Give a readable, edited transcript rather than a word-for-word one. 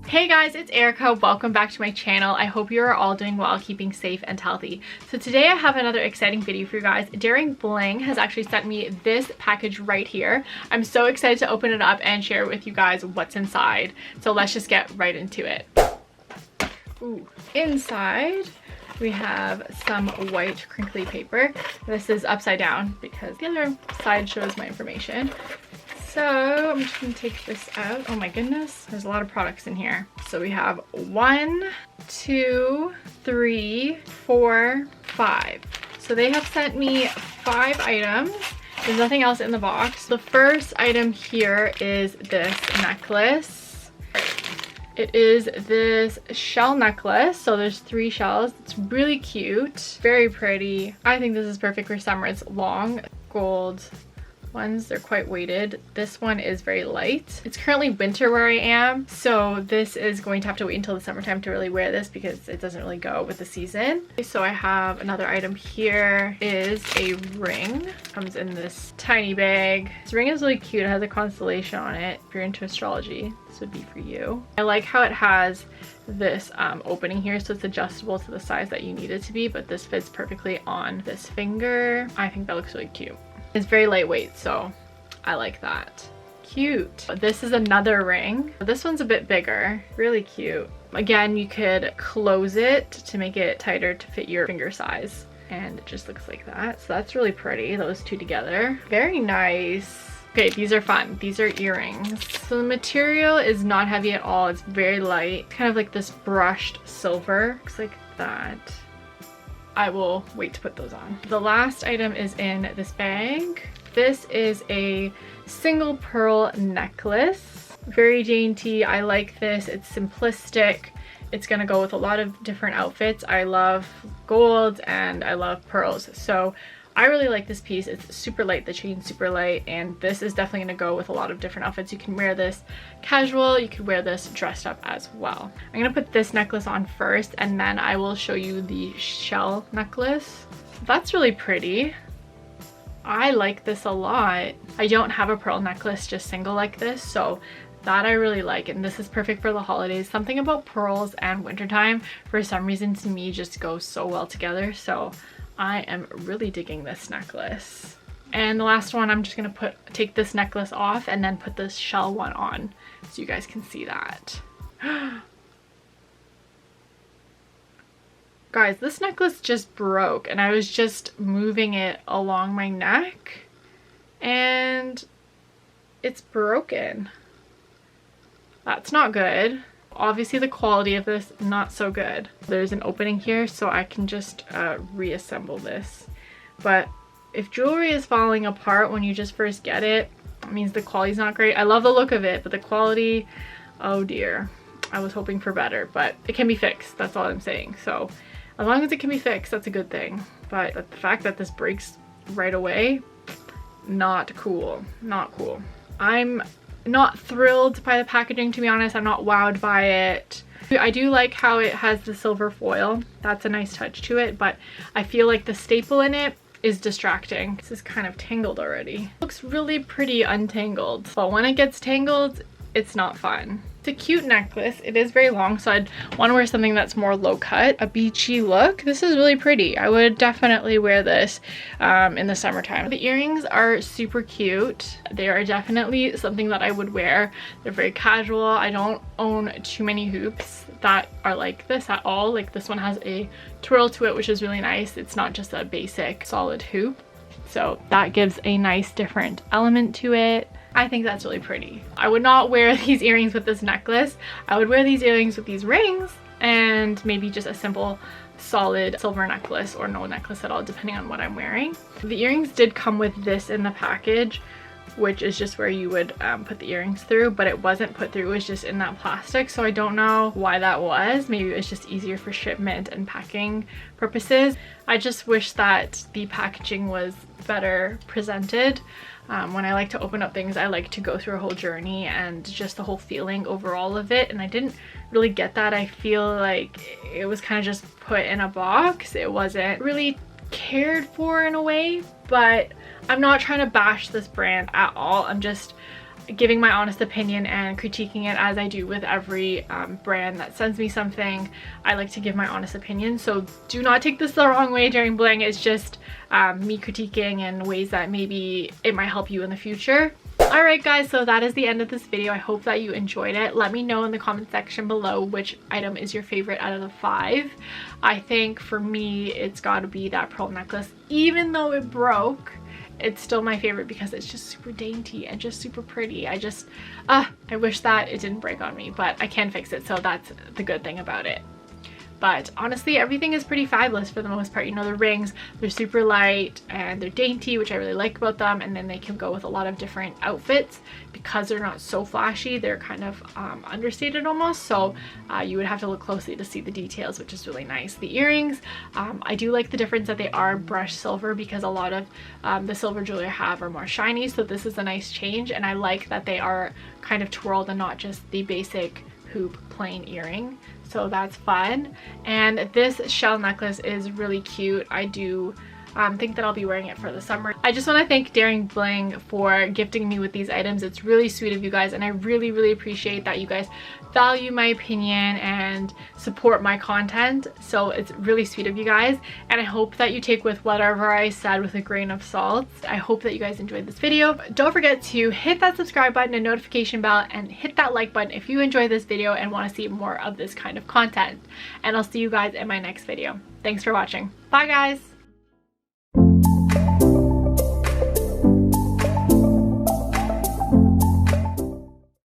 Hey guys, it's Erica. Welcome back to my channel. I hope you are all doing well, keeping safe and healthy. So today I have another exciting video for you guys. Daring Bling has actually sent me this package right here. I'm so excited to open it up and share with you guys what's inside. So let's just get right into it. Ooh. Inside we have some white crinkly paper. This is upside down because the other side shows my information. So I'm just gonna take this out. Oh my goodness, there's a lot of products in here. So we have 1, 2, 3, 4, 5. So they have sent me 5 items. There's nothing else in the box. The first item here is this necklace. It is this shell necklace. So there's 3 shells. It's really cute, very pretty. I think this is perfect for summer. It's long, gold ones. They're quite weighted. This one is very light. It's currently winter where I am, so this is going to have to wait until the summertime to really wear this because it doesn't really go with the season. So I have another item here, is a ring. Comes in this tiny bag. This ring is really cute. It has a constellation on it. If you're into astrology, this would be for you. I like how it has this opening here, so it's adjustable to the size that you need it to be, but this fits perfectly on this finger. I think that looks really cute. It's very lightweight, so I like that. Cute. This is another ring. This one's a bit bigger. Really cute. Again, you could close it to make it tighter to fit your finger size. And it just looks like that. So that's really pretty, those two together. Very nice. Okay, these are fun. These are earrings. So the material is not heavy at all. It's very light. Kind of like this brushed silver. Looks like that. I will wait to put those on. The last item is in this bag. This is a single pearl necklace. Very dainty. I like this. It's simplistic. It's gonna go with a lot of different outfits. I love gold and I love pearls. So I really like this piece. It's super light, the chain's super light, and this is definitely gonna go with a lot of different outfits. You can wear this casual, you could wear this dressed up as well. I'm gonna put this necklace on first and then I will show you the shell necklace. That's really pretty. I like this a lot. I don't have a pearl necklace just single like this, so that I really like, and this is perfect for the holidays. Something about pearls and wintertime for some reason to me just goes so well together, so I am really digging this necklace. And the last one, I'm just gonna take this necklace off and then put this shell one on so you guys can see that. Guys, this necklace just broke and I was just moving it along my neck and it's broken. That's not good. Obviously the quality of this, not so good. There's an opening here so I can just reassemble this. But if jewelry is falling apart when you just first get it, it means the quality's not great. I love the look of it, but the quality, oh dear. I was hoping for better, but it can be fixed. That's all I'm saying. So as long as it can be fixed, that's a good thing. But the fact that this breaks right away, not cool. Not cool. I'm not thrilled by the packaging, to be honest. I'm not wowed by it. I do like how it has the silver foil. That's a nice touch to it, but I feel like the staple in it is distracting. This is kind of tangled already. Looks really pretty untangled, but when it gets tangled, it's not fun. It's a cute necklace. It is very long, so I'd want to wear something that's more low cut, a beachy look. This is really pretty. I would definitely wear this in the summertime. The earrings are super cute. They are definitely something that I would wear. They're very casual. I don't own too many hoops that are like this at all. Like this one has a twirl to it, which is really nice. It's not just a basic solid hoop. So that gives a nice different element to it. I think that's really pretty. I would not wear these earrings with this necklace. I would wear these earrings with these rings and maybe just a simple solid silver necklace or no necklace at all, depending on what I'm wearing. The earrings did come with this in the package, which is just where you would put the earrings through, but it wasn't put through. It was just in that plastic, so I don't know why that was. Maybe it was just easier for shipment and packing purposes. I just wish that the packaging was better presented. When I like to open up things, I like to go through a whole journey and just the whole feeling overall of it, and I didn't really get that. I feel like it was kind of just put in a box. It wasn't really cared for in a way, but I'm not trying to bash this brand at all. giving my honest opinion and critiquing it as I do with every brand that sends me something. I like to give my honest opinion, so do not take this the wrong way. Daring Bling is just me critiquing in ways that maybe it might help you in the future. Alright guys, so that is the end of this video. I hope that you enjoyed it. Let me know in the comment section below which item is your favorite out of the 5. I think for me it's got to be that pearl necklace. Even though it broke, it's still my favorite because it's just super dainty and just super pretty. I wish that it didn't break on me, but I can fix it, so that's the good thing about it. But honestly, everything is pretty fabulous for the most part. You know, the rings, they're super light and they're dainty, which I really like about them. And then they can go with a lot of different outfits because they're not so flashy. They're kind of understated almost. So you would have to look closely to see the details, which is really nice. The earrings, I do like the difference that they are brushed silver because a lot of the silver jewelry I have are more shiny. So this is a nice change. And I like that they are kind of twirled and not just the basic hoop plain earring. So that's fun. And this shell necklace is really cute. I do think that I'll be wearing it for the summer. I just want to thank Daring Bling for gifting me with these items. It's really sweet of you guys, and I really appreciate that you guys value my opinion and support my content. So it's really sweet of you guys, and I hope that you take with whatever I said with a grain of salt. I hope that you guys enjoyed this video. Don't forget to hit that subscribe button and notification bell, and hit that like button if you enjoyed this video and want to see more of this kind of content. And I'll see you guys in my next video. Thanks for watching. Bye guys.